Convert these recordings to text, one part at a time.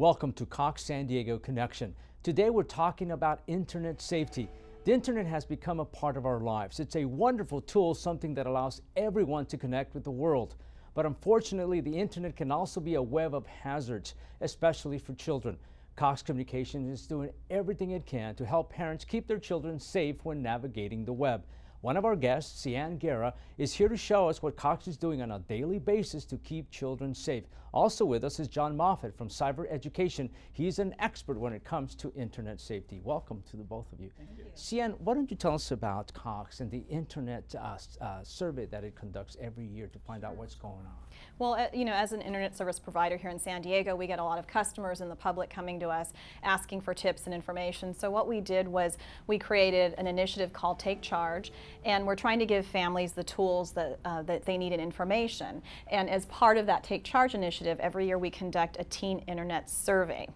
Welcome to Cox San Diego Connection. Today we're talking about internet safety. The internet has become a part of our lives. It's a wonderful tool, something that allows everyone to connect with the world. But unfortunately, the internet can also be a web of hazards, especially for children. Cox Communications is doing everything it can to help parents keep their children safe when navigating the web. One of our guests, Ceanne Guerra, is here to show us what Cox is doing on a daily basis to keep children safe. Also with us is John Moffat from Cyber Education. He's an expert when it comes to internet safety. Welcome to the both of you. Thank you. Ceanne, why don't you tell us about Cox and the internet survey that it conducts every year to find out what's going on? Well, as an internet service provider here in San Diego, we get a lot of customers and the public coming to us asking for tips and information. So what we did was we created an initiative called Take Charge, and we're trying to give families the tools that they need and information. And as part of that Take Charge initiative, every year we conduct a teen internet survey.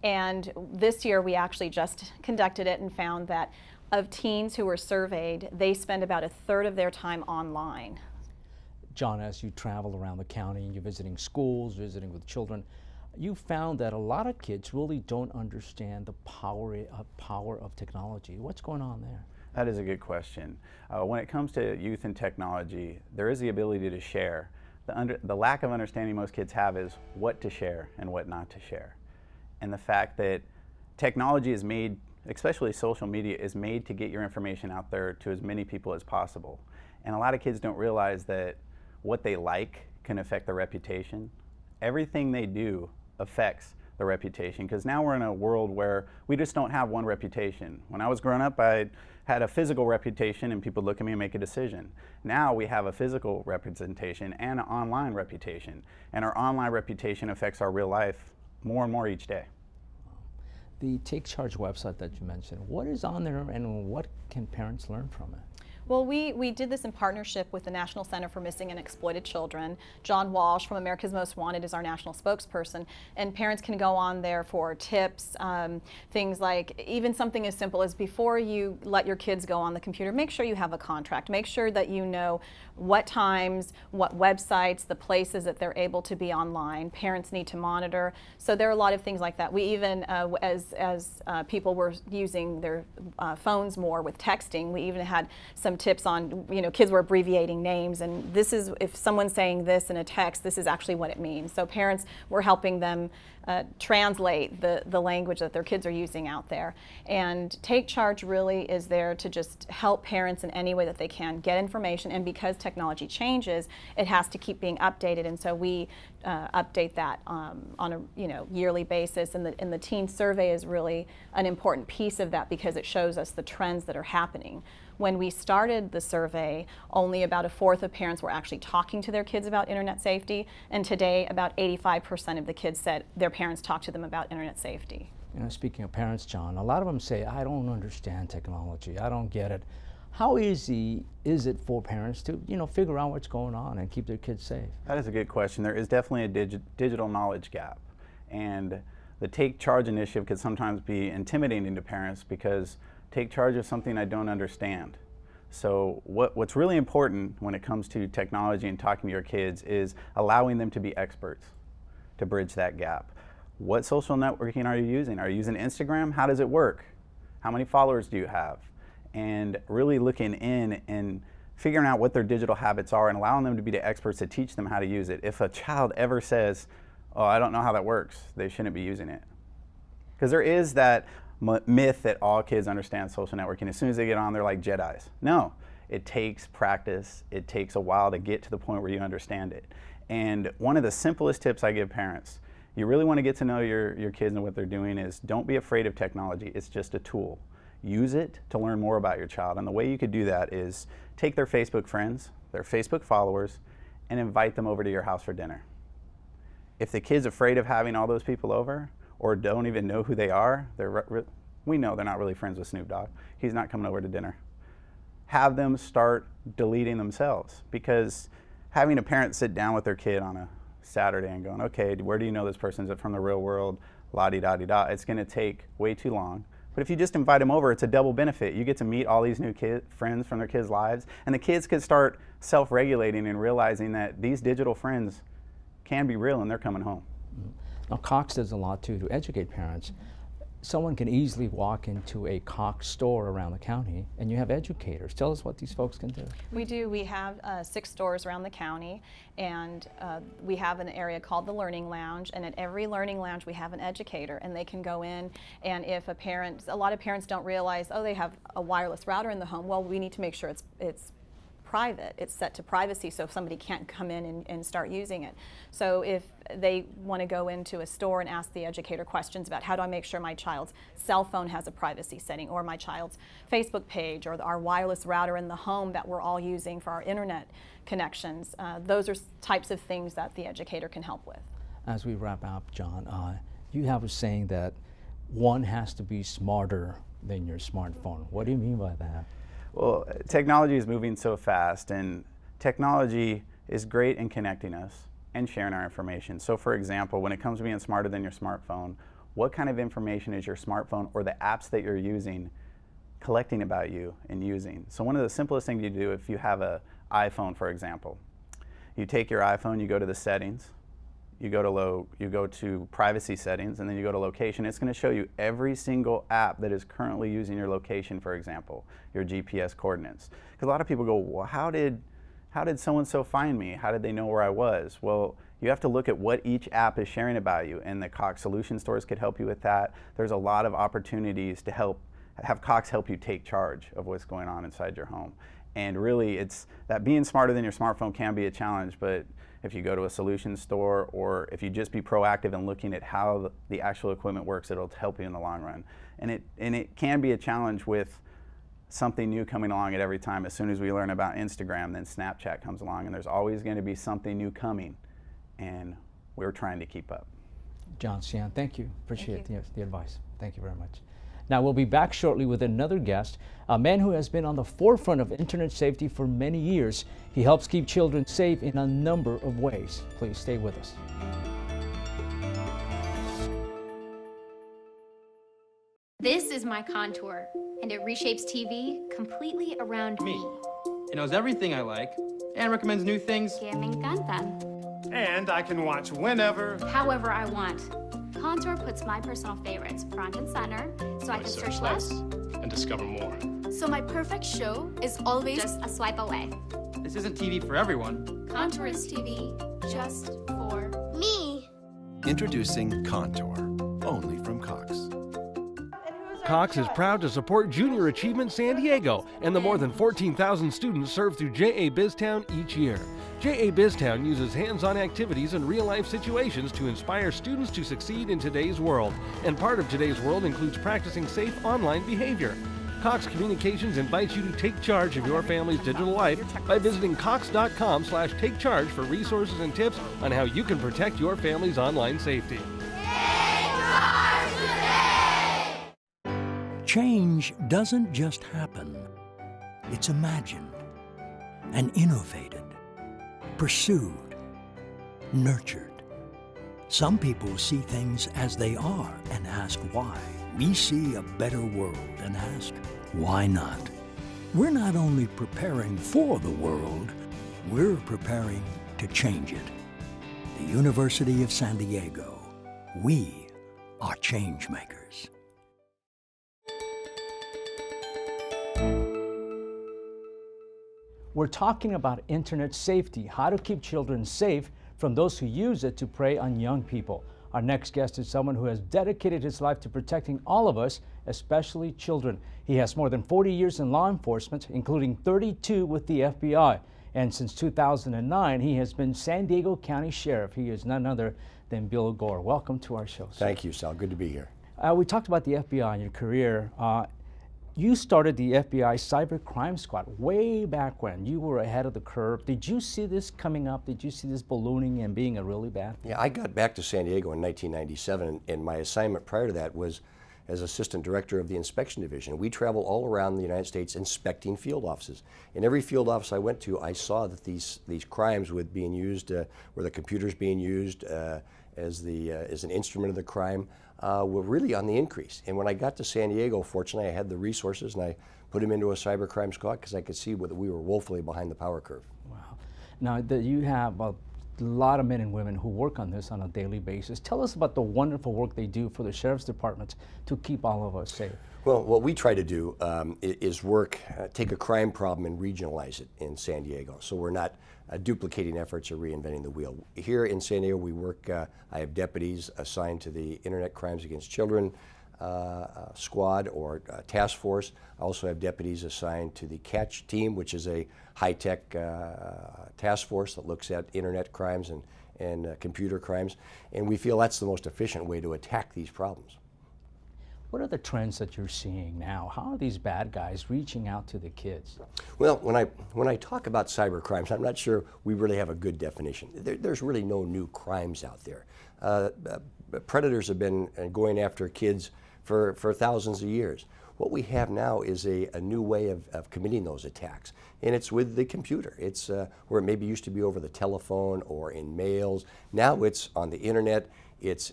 And this year we actually just conducted it and found that of teens who were surveyed, they spend about a third of their time online. John, as you travel around the county and you're visiting schools, visiting with children, you found that a lot of kids really don't understand the power of technology. What's going on there? That is a good question. When it comes to youth and technology, there is the ability to share. The lack of understanding most kids have is what to share and what not to share. And the fact that technology is made, especially social media, is made to get your information out there to as many people as possible. And a lot of kids don't realize that what they like can affect their reputation. Everything they do affects the reputation, because now we're in a world where we just don't have one reputation. When I was growing up, I had a physical reputation and people look at me and make a decision. Now we have a physical representation and an online reputation, and our online reputation affects our real life more and more each day. The Take Charge website that you mentioned, what is on there and what can parents learn from it? Well, we did this in partnership with the National Center for Missing and Exploited Children. John Walsh from America's Most Wanted is our national spokesperson, and parents can go on there for tips, things like even something as simple as before you let your kids go on the computer, make sure you have a contract. Make sure that you know what times, what websites, the places that they're able to be online. Parents need to monitor. So there are a lot of things like that. We even, as people were using their phones more with texting, we even had some tips on, kids were abbreviating names, and this is, if someone's saying this in a text, this is actually what it means. So parents were helping them translate the language that their kids are using out there. And Take Charge really is there to just help parents in any way that they can get information, and because technology changes, it has to keep being updated, and so we update that on a yearly basis, and the teen survey is really an important piece of that because it shows us the trends that are happening. When we started the survey, only about a fourth of parents were actually talking to their kids about internet safety, and today about 85% of the kids said their parents talk to them about internet safety. Speaking of parents, John, a lot of them say, I don't understand technology, I don't get it. How easy is it for parents to, figure out what's going on and keep their kids safe? That is a good question. There is definitely a digital knowledge gap, and the Take Charge initiative could sometimes be intimidating to parents because take charge of something I don't understand. So what's really important when it comes to technology and talking to your kids is allowing them to be experts to bridge that gap. What social networking are you using? Are you using Instagram? How does it work? How many followers do you have? And really looking in and figuring out what their digital habits are and allowing them to be the experts to teach them how to use it. If a child ever says, oh, I don't know how that works, they shouldn't be using it. Because there is that myth that all kids understand social networking. As soon as they get on, they're like Jedis. No, it takes practice. It takes a while to get to the point where you understand it. And one of the simplest tips I give parents, you really want to get to know your kids and what they're doing, is don't be afraid of technology. It's just a tool. Use it to learn more about your child. And the way you could do that is take their Facebook friends, their Facebook followers, and invite them over to your house for dinner. If the kid's afraid of having all those people over, or don't even know who they are, we know they're not really friends with Snoop Dogg. He's not coming over to dinner. Have them start deleting themselves, because having a parent sit down with their kid on a Saturday and going, okay, where do you know this person? Is it from the real world? La-di-da-di-da. It's gonna take way too long. But if you just invite them over, it's a double benefit. You get to meet all these new friends from their kids' lives, and the kids could start self-regulating and realizing that these digital friends can be real and they're coming home. Now, Cox does a lot too to educate parents. Someone can easily walk into a Cox store around the county, and you have educators. Tell us what these folks can do. We do. We have 6 stores around the county, and we have an area called the Learning Lounge, and at every Learning Lounge we have an educator, and they can go in, and if a lot of parents don't realize, oh, they have a wireless router in the home. Well, we need to make sure it's private. It's set to privacy, so somebody can't come in and start using it. So if they want to go into a store and ask the educator questions about how do I make sure my child's cell phone has a privacy setting, or my child's Facebook page, or our wireless router in the home that we're all using for our internet connections, those are types of things that the educator can help with. As we wrap up, John, you have a saying that one has to be smarter than your smartphone. What do you mean by that? Well, technology is moving so fast, and technology is great in connecting us and sharing our information. So for example, when it comes to being smarter than your smartphone, what kind of information is your smartphone or the apps that you're using collecting about you and using? So one of the simplest things you do, if you have an iPhone, for example, you take your iPhone, you go to the settings, you go to privacy settings, and then you go to location. It's going to show you every single app that is currently using your location, for example, your GPS coordinates. Because a lot of people go, well, how did so-and-so find me? How did they know where I was? Well, you have to look at what each app is sharing about you, and the Cox Solution Stores could help you with that. There's a lot of opportunities to have Cox help you take charge of what's going on inside your home. And really, it's that being smarter than your smartphone can be a challenge, but if you go to a solution store, or if you just be proactive in looking at how the actual equipment works, it'll help you in the long run. And it can be a challenge with something new coming along at every time. As soon as we learn about Instagram, then Snapchat comes along, and there's always going to be something new coming, and we're trying to keep up. John, Ceanne, thank you. Appreciate the advice. Thank you very much. Now, we'll be back shortly with another guest, a man who has been on the forefront of internet safety for many years. He helps keep children safe in a number of ways. Please stay with us. This is my Contour, and it reshapes TV completely around me. It knows everything I like and recommends new things. Que me encanta. And I can watch whenever, however I want. Contour puts my personal favorites front and center, so I can search less and discover more. So my perfect show is always just a swipe away. This isn't TV for everyone. Contour is TV just for me. Introducing Contour, only from Cox. Cox is proud to support Junior Achievement San Diego and the more than 14,000 students served through J.A. BizTown each year. J.A. BizTown uses hands-on activities and real-life situations to inspire students to succeed in today's world. And part of today's world includes practicing safe online behavior. Cox Communications invites you to take charge of your family's digital life by visiting cox.com/takecharge for resources and tips on how you can protect your family's online safety. Change doesn't just happen. It's imagined and innovated, pursued, nurtured. Some people see things as they are and ask why. We see a better world and ask, why not? We're not only preparing for the world, we're preparing to change it. The University of San Diego. We are change makers. We're talking about internet safety, how to keep children safe from those who use it to prey on young people. Our next guest is someone who has dedicated his life to protecting all of us, especially children. He has more than 40 years in law enforcement, including 32 with the FBI. And since 2009, he has been San Diego County Sheriff. He is none other than Bill Gore. Welcome to our show, sir. Thank you, Sal. Good to be here. We talked about the FBI and your career. You started the FBI Cyber Crime Squad way back when. You were ahead of the curve. Did you see this coming up? Did you see this ballooning and being a really bad thing? Yeah, I got back to San Diego in 1997, and my assignment prior to that was as Assistant Director of the Inspection Division. We travel all around the United States inspecting field offices. In every field office I went to, I saw that these crimes were being used, where the computers being used as an instrument of the crime, were really on the increase. And when I got to San Diego, fortunately, I had the resources, and I put them into a cybercrime squad because I could see that we were woefully behind the power curve. Wow. Now, you have a lot of men and women who work on this on a daily basis. Tell us about the wonderful work they do for the sheriff's departments to keep all of us safe. Well, what we try to do is take a crime problem and regionalize it in San Diego. So we're not duplicating efforts or reinventing the wheel. Here in San Diego, we work, I have deputies assigned to the Internet Crimes Against Children squad or task force. I also have deputies assigned to the Catch team, which is a high-tech task force that looks at internet crimes and computer crimes. And we feel that's the most efficient way to attack these problems. What are the trends that you're seeing now? How are these bad guys reaching out to the kids? Well, when I talk about cyber crimes, I'm not sure we really have a good definition. There's really no new crimes out there. Predators have been going after kids for thousands of years. What we have now is a new way of committing those attacks, and it's with the computer. It's where it maybe used to be over the telephone or in mails. Now it's on the internet. It's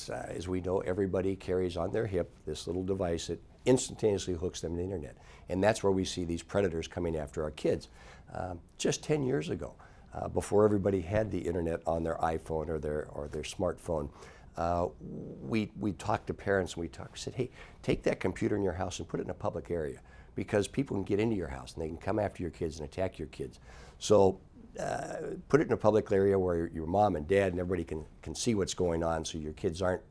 as we know, everybody carries on their hip this little device that instantaneously hooks them to the internet. And that's where we see these predators coming after our kids. Just 10 years ago, before everybody had the internet on their iPhone or their smartphone, we talked to parents and we said, hey, take that computer in your house and put it in a public area, because people can get into your house and they can come after your kids and attack your kids. So put it in a public area where your mom and dad and everybody can see what's going on, so your kids aren't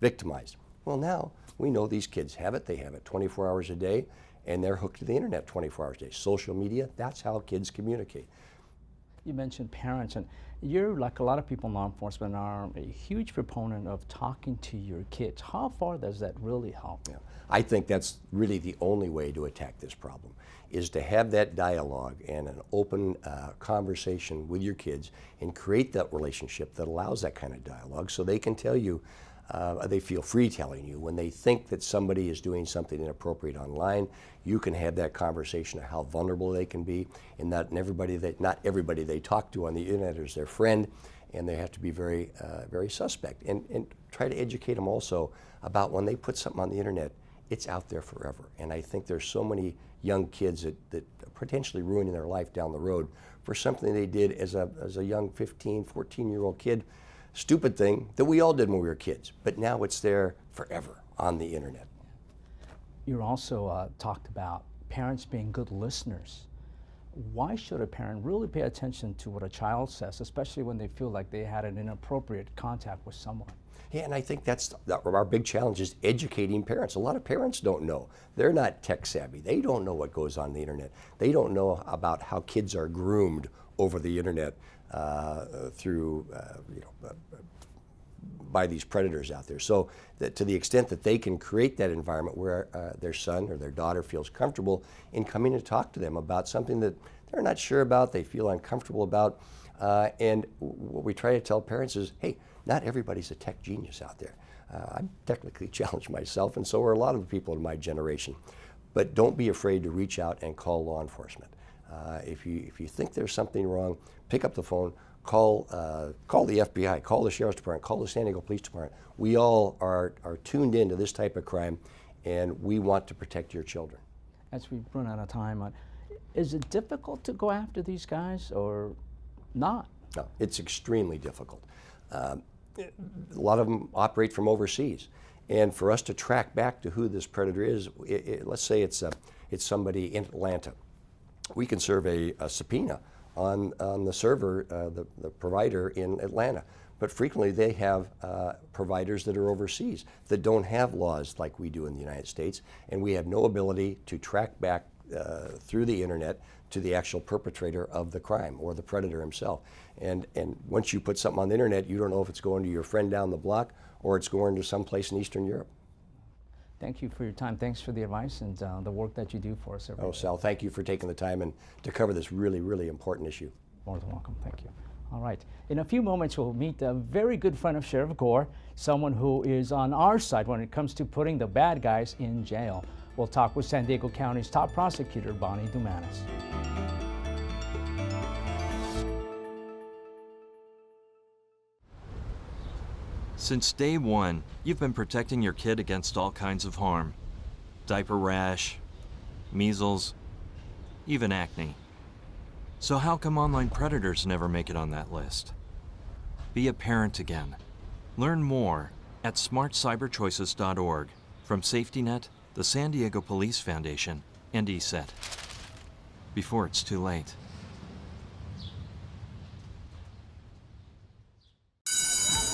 victimized. Well, now we know these kids have it. They have it 24 hours a day, and they're hooked to the internet 24 hours a day. Social media, that's how kids communicate. You mentioned parents, and you're, like a lot of people in law enforcement, are a huge proponent of talking to your kids. How far does that really help? Yeah. I think that's really the only way to attack this problem, is to have that dialogue and an open conversation with your kids and create that relationship that allows that kind of dialogue, so they can tell you, they feel free telling you. When they think that somebody is doing something inappropriate online, you can have that conversation of how vulnerable they can be, and not everybody they talk to on the internet is their friend, and they have to be very, very suspect. And try to educate them also about when they put something on the internet, it's out there forever. And I think there's so many young kids that are potentially ruining their life down the road for something they did as a young 15, 14-year-old kid. Stupid thing that we all did when we were kids, but now it's there forever on the internet. You also talked about parents being good listeners. Why should a parent really pay attention to what a child says, especially when they feel like they had an inappropriate contact with someone? Yeah, and I think that's our big challenge, is educating parents. A lot of parents don't know. They're not tech savvy. They don't know what goes on the internet. They don't know about how kids are groomed over the internet through, by these predators out there. So that to the extent that they can create that environment where their son or their daughter feels comfortable in coming to talk to them about something that they're not sure about, they feel uncomfortable about, and what we try to tell parents is, hey, not everybody's a tech genius out there. I'm technically challenged myself, and so are a lot of the people in my generation. But don't be afraid to reach out and call law enforcement. If you think there's something wrong, pick up the phone, call the FBI, call the Sheriff's Department, call the San Diego Police Department. We all are tuned into this type of crime, and we want to protect your children. As we run out of time, is it difficult to go after these guys or not? No, it's extremely difficult. A lot of them operate from overseas, and for us to track back to who this predator is, let's say it's somebody in Atlanta, we can serve a subpoena on the server, the provider in Atlanta. But frequently they have providers that are overseas that don't have laws like we do in the United States, and we have no ability to track back through the internet to the actual perpetrator of the crime or the predator himself. And once you put something on the internet, you don't know if it's going to your friend down the block or it's going to someplace in Eastern Europe. Thank you for your time. Thanks for the advice and the work that you do for us every day. Sal, thank you for taking the time and to cover this really, really important issue. More than welcome. Thank you. All right. In a few moments, we'll meet a very good friend of Sheriff Gore, someone who is on our side when it comes to putting the bad guys in jail. We'll talk with San Diego County's top prosecutor, Bonnie Dumanis. Since day one, you've been protecting your kid against all kinds of harm. Diaper rash, measles, even acne. So how come online predators never make it on that list? Be a parent again. Learn more at smartcyberchoices.org from SafetyNet, the San Diego Police Foundation, and ESET. Before it's too late.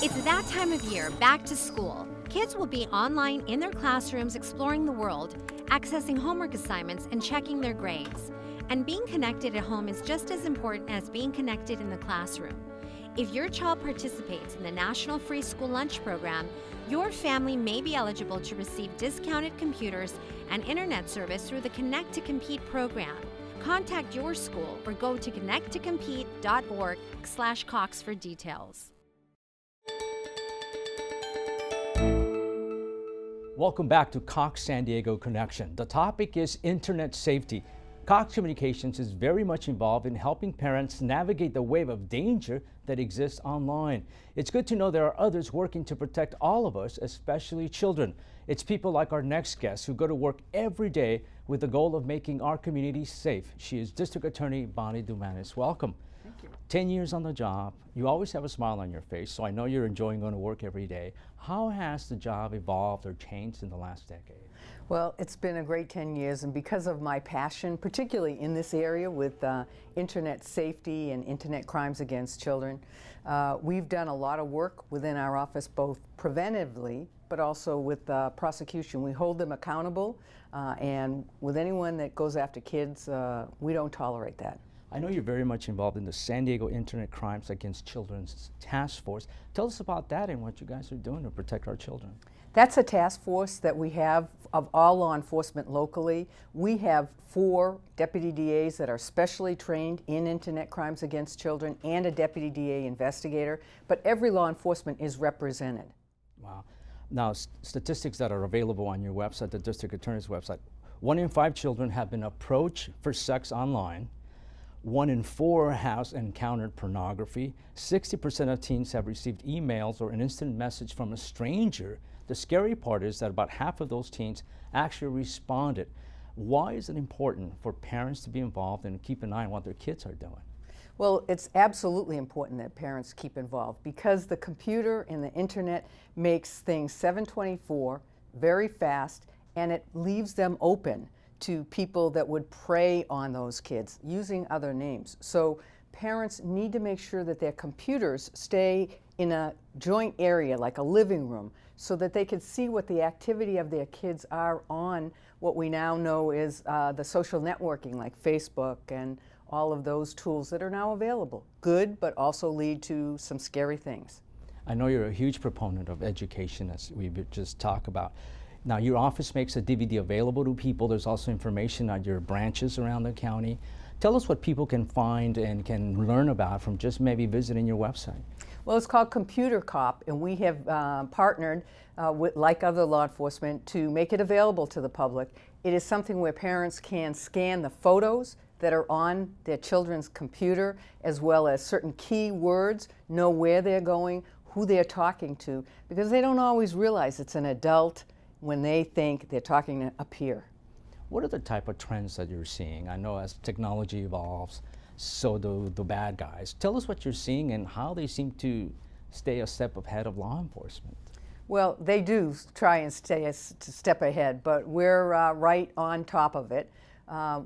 It's that time of year, back to school. Kids will be online in their classrooms exploring the world, accessing homework assignments, and checking their grades. And being connected at home is just as important as being connected in the classroom. If your child participates in the National Free School Lunch Program, your family may be eligible to receive discounted computers and internet service through the Connect to Compete program. Contact your school or go to connecttocompete.org/Cox for details. Welcome back to Cox San Diego Connection. The topic is internet safety. Cox Communications is very much involved in helping parents navigate the wave of danger that exists online. It's good to know there are others working to protect all of us, especially children. It's people like our next guest who go to work every day with the goal of making our community safe. She is District Attorney Bonnie Dumanis. Welcome. Thank you. 10 years on the job. You always have a smile on your face, so I know you're enjoying going to work every day. How has the job evolved or changed in the last decade? Well, it's been a great 10 years, and because of my passion, particularly in this area with internet safety and internet crimes against children, we've done a lot of work within our office, both preventively, but also with prosecution. We hold them accountable, and with anyone that goes after kids, we don't tolerate that. I know you're very much involved in the San Diego Internet Crimes Against Children's Task Force. Tell us about that and what you guys are doing to protect our children. That's a task force that we have of all law enforcement locally. We have 4 deputy DAs that are specially trained in internet crimes against children and a deputy DA investigator, but every law enforcement is represented. Wow. Now, statistics that are available on your website, the District Attorney's website, 1 in 5 children have been approached for sex online. 1 in 4 has encountered pornography. 60% of teens have received emails or an instant message from a stranger. The scary part is that about half of those teens actually responded. Why is it important for parents to be involved and keep an eye on what their kids are doing? Well, it's absolutely important that parents keep involved because the computer and the internet makes things 7/24, very fast, and it leaves them open to people that would prey on those kids using other names. So parents need to make sure that their computers stay in a joint area like a living room so that they can see what the activity of their kids are on what we now know is the social networking like Facebook and all of those tools that are now available. Good, but also lead to some scary things. I know you're a huge proponent of education, as we just talked about. Now, your office makes a DVD available to people. There's also information on your branches around the county. Tell us what people can find and can learn about from just maybe visiting your website. Well, it's called Computer Cop, and we have partnered with, like other law enforcement, to make it available to the public. It is something where parents can scan the photos that are on their children's computer, as well as certain key words, know where they're going, who they're talking to, because they don't always realize it's an adult when they think they're talking to a peer. What are the type of trends that you're seeing? I know as technology evolves, so do the bad guys. Tell us what you're seeing and how they seem to stay a step ahead of law enforcement. Well, they do try and stay a step ahead, but we're right on top of it.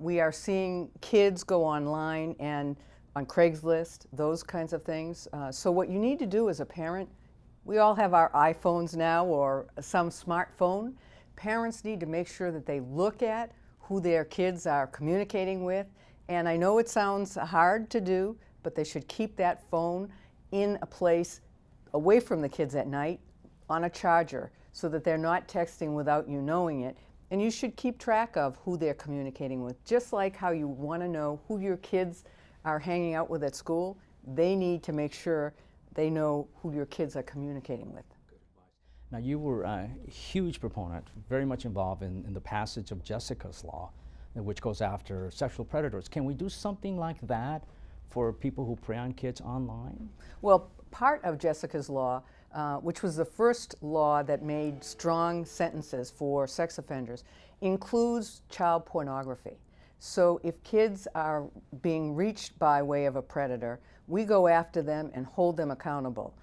We are seeing kids go online and on Craigslist, those kinds of things. So what you need to do as a parent, we all have our iPhones now or some smartphone. Parents need to make sure that they look at who their kids are communicating with. And I know it sounds hard to do, but they should keep that phone in a place away from the kids at night on a charger so that they're not texting without you knowing it. And you should keep track of who they're communicating with. Just like how you want to know who your kids are hanging out with at school, they need to make sure they know who your kids are communicating with. Now, you were a huge proponent, very much involved in the passage of Jessica's Law, which goes after sexual predators. Can we do something like that for people who prey on kids online? Well, part of Jessica's Law, which was the first law that made strong sentences for sex offenders, includes child pornography. So if kids are being reached by way of a predator, we go after them and hold them accountable.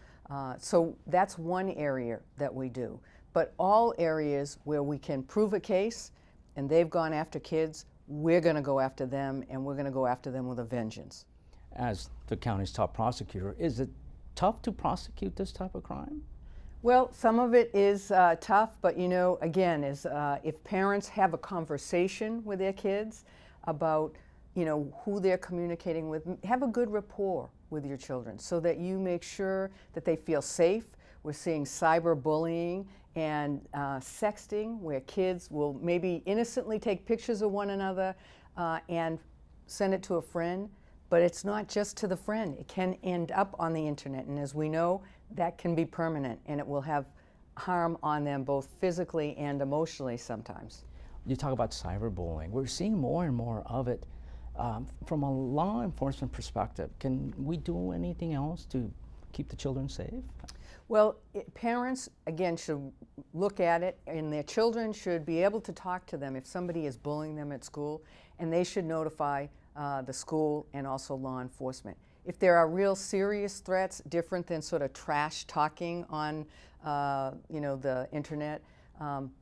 So that's one area that we do. But all areas where we can prove a case and they've gone after kids, we're going to go after them, and we're going to go after them with a vengeance. As the county's top prosecutor, is it tough to prosecute this type of crime? Well, some of it is tough, but you know, again, if parents have a conversation with their kids about, you know, who they're communicating with, have a good rapport with your children so that you make sure that they feel safe. We're seeing cyberbullying and sexting, where kids will maybe innocently take pictures of one another and send it to a friend. But it's not just to the friend. It can end up on the internet, and as we know, that can be permanent, and it will have harm on them both physically and emotionally sometimes. You talk about cyberbullying. We're seeing more and more of it. From a law enforcement perspective, can we do anything else to keep the children safe? Well, parents, again, should look at it, and their children should be able to talk to them if somebody is bullying them at school, and they should notify the school and also law enforcement. If there are real serious threats, different than sort of trash talking on you know, the internet,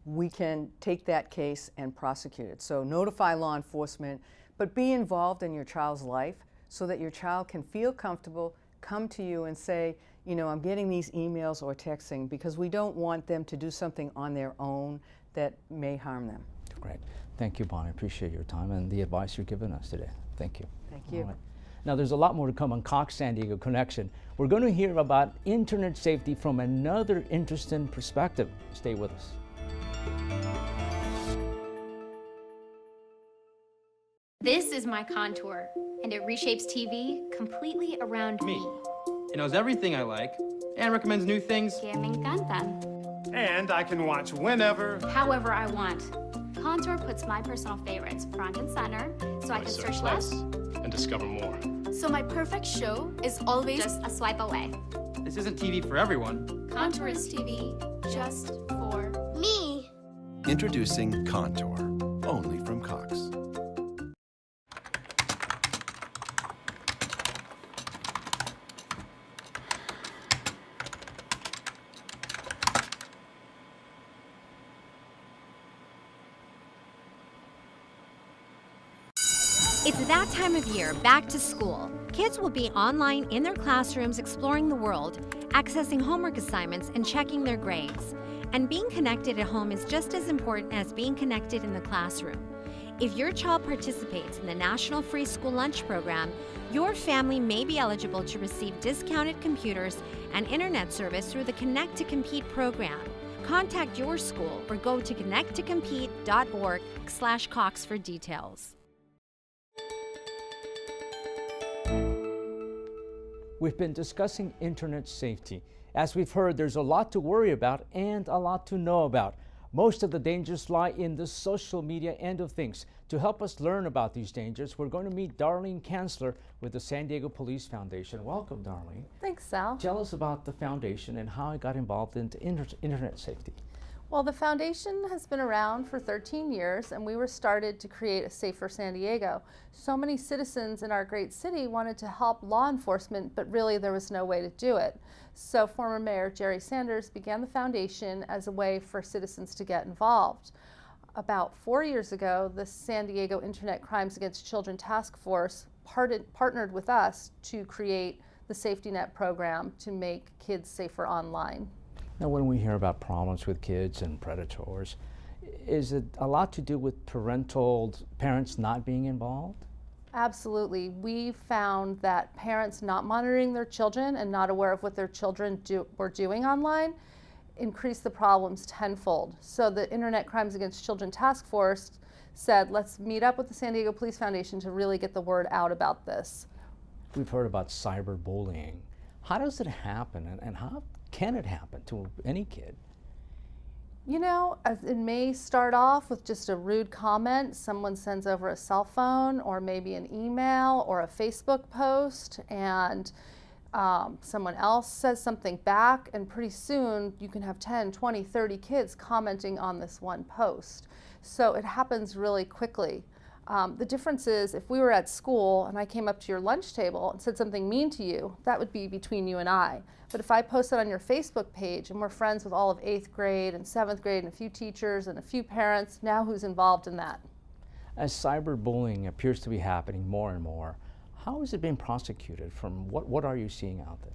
we can take that case and prosecute it. So notify law enforcement, but be involved in your child's life so that your child can feel comfortable, come to you and say, you know, I'm getting these emails or texting, because we don't want them to do something on their own that may harm them. Great. Thank you, Bonnie. I appreciate your time and the advice you're giving us today. Thank you. Thank you. All right. Now, there's a lot more to come on Cox San Diego Connection. We're going to hear about internet safety from another interesting perspective. Stay with us. This is my contour, and it reshapes TV completely around me. It knows everything I like and recommends new things. Que me encantan. And I can watch whenever, However I want. Contour puts my personal favorites front and center, so I can search less and discover more. So my perfect show is always just a swipe away. This isn't TV for everyone. Contour is TV just for me. Introducing Contour, only from Cox. It's that time of year, back to school. Kids will be online in their classrooms exploring the world, accessing homework assignments, and checking their grades. And being connected at home is just as important as being connected in the classroom. If your child participates in the National Free School Lunch Program, your family may be eligible to receive discounted computers and internet service through the Connect to Compete program. Contact your school or go to connecttocompete.org/Cox for details. We've been discussing internet safety. As we've heard, there's a lot to worry about and a lot to know about. Most of the dangers lie in the social media end of things. To help us learn about these dangers, we're going to meet Darlene Kanzler with the San Diego Police Foundation. Welcome, Darlene. Thanks, Sal. Tell us about the foundation and how it got involved in internet safety. Well, the foundation has been around for 13 years, and we were started to create a safer San Diego. So many citizens in our great city wanted to help law enforcement, but really there was no way to do it. So former Mayor Jerry Sanders began the foundation as a way for citizens to get involved. About 4 years ago, the San Diego Internet Crimes Against Children Task Force partnered with us to create the Safety Net program to make kids safer online. Now, when we hear about problems with kids and predators, is it a lot to do with parents not being involved? Absolutely. We found that parents not monitoring their children and not aware of what their children were doing online increased the problems tenfold. So the Internet Crimes Against Children Task Force said, let's meet up with the San Diego Police Foundation to really get the word out about this. We've heard about cyberbullying. How does it happen, and how can it happen to any kid? You know, it may start off with just a rude comment. Someone sends over a cell phone or maybe an email or a Facebook post, and someone else says something back, and pretty soon you can have 10, 20, 30 kids commenting on this one post. So it happens really quickly. The difference is if we were at school and I came up to your lunch table and said something mean to you, that would be between you and I. But if I post it on your Facebook page and we're friends with all of 8th grade and 7th grade and a few teachers and a few parents, now who's involved in that? As cyberbullying appears to be happening more and more, how is it being prosecuted? From what are you seeing out there?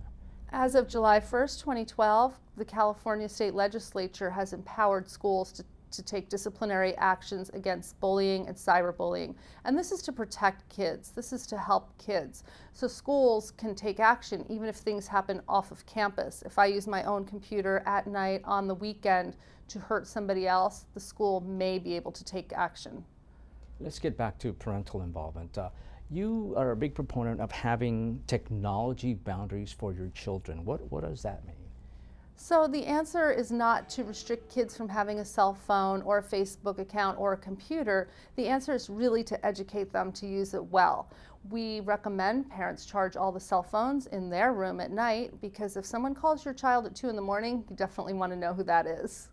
As of July 1st, 2012, the California State Legislature has empowered schools to take disciplinary actions against bullying and cyberbullying. And this is to protect kids. This is to help kids. So schools can take action even if things happen off of campus. If I use my own computer at night on the weekend to hurt somebody else, the school may be able to take action. Let's get back to parental involvement. You are a big proponent of having technology boundaries for your children. What does that mean? So the answer is not to restrict kids from having a cell phone or a Facebook account or a computer. The answer is really to educate them to use it well. We recommend parents charge all the cell phones in their room at night, because if someone calls your child at 2 in the morning, you definitely want to know who that is.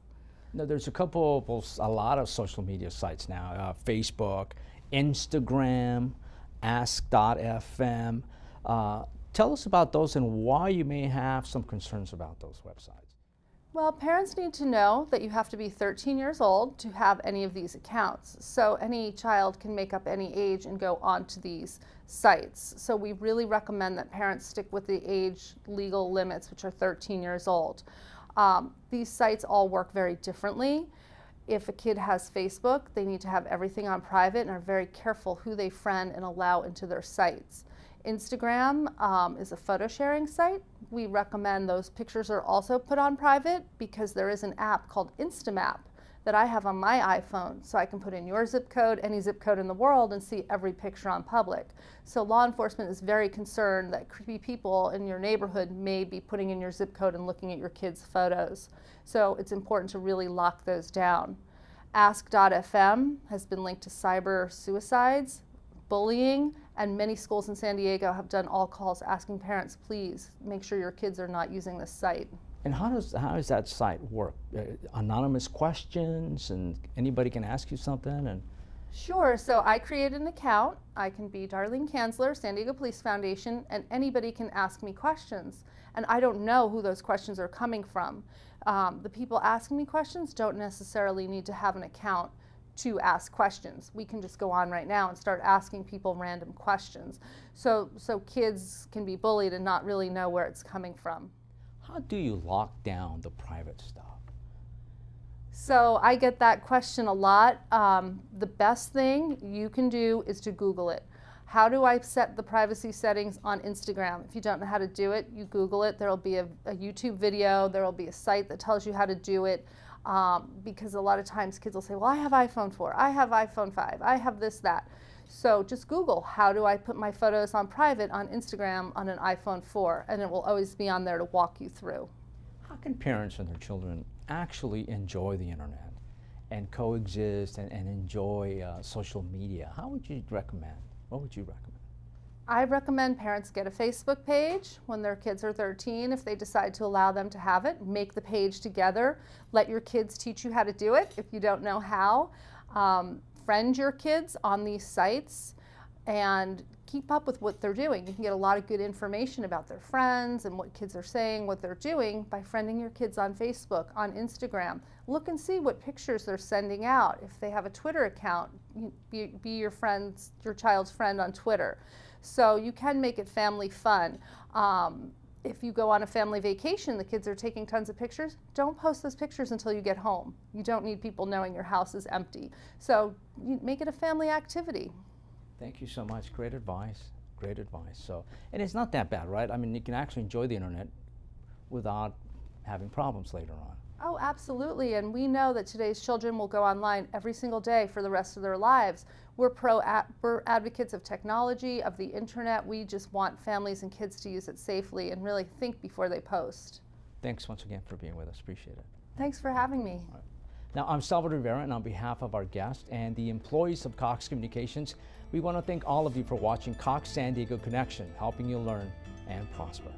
Now, there's a lot of social media sites now, Facebook, Instagram, Ask.fm. Tell us about those and why you may have some concerns about those websites. Well, parents need to know that you have to be 13 years old to have any of these accounts. So any child can make up any age and go onto these sites. So we really recommend that parents stick with the age legal limits, which are 13 years old. These sites all work very differently. If a kid has Facebook, they need to have everything on private and are very careful who they friend and allow into their sites. Instagram is a photo sharing site. We recommend those pictures are also put on private, because there is an app called Instamap that I have on my iPhone, so I can put in your zip code, any zip code in the world, and see every picture on public. So law enforcement is very concerned that creepy people in your neighborhood may be putting in your zip code and looking at your kids' photos. So it's important to really lock those down. Ask.fm has been linked to cyber suicides, bullying, and many schools in San Diego have done all calls asking parents, please make sure your kids are not using this site. And how does that site work? Anonymous questions, and anybody can ask you something? And Sure, so I created an account. I can be Darlene Kanzler, San Diego Police Foundation, and anybody can ask me questions. And I don't know who those questions are coming from. The people asking me questions don't necessarily need to have an account to ask questions. We can just go on right now and start asking people random questions. So kids can be bullied and not really know where it's coming from. how do you lock down the private stuff? So I get that question a lot. The best thing you can do is to Google it. How do I set the privacy settings on Instagram? If you don't know how to do it, you Google it. There will be a YouTube video. There will be a site that tells you how to do it. Because a lot of times kids will say, well, I have iPhone 4, I have iPhone 5, I have this, that. So just Google, how do I put my photos on private on Instagram on an iPhone 4? And it will always be on there to walk you through. How can parents and their children actually enjoy the internet and coexist and enjoy social media? How would you recommend? What would you recommend? I recommend parents get a Facebook page when their kids are 13, if they decide to allow them to have it. Make the page together. Let your kids teach you how to do it if you don't know how. Friend your kids on these sites and keep up with what they're doing. You can get a lot of good information about their friends and what kids are saying, what they're doing by friending your kids on Facebook, on Instagram. Look and see what pictures they're sending out. If they have a Twitter account, be your child's friend on Twitter. So you can make it family fun. If you go on a family vacation, the kids are taking tons of pictures, don't post those pictures until you get home. You don't need people knowing your house is empty. So you make it a family activity. Thank you so much. Great advice. Great advice. So, and it's not that bad, right? I mean, you can actually enjoy the internet without having problems later on. Oh, absolutely. And we know that today's children will go online every single day for the rest of their lives. We're advocates of technology, of the internet. We just want families and kids to use it safely and really think before they post. Thanks once again for being with us. Appreciate it. Thanks for having me. All right. Now, I'm Salvador Rivera, and on behalf of our guest and the employees of Cox Communications, we want to thank all of you for watching Cox San Diego Connection, helping you learn and prosper.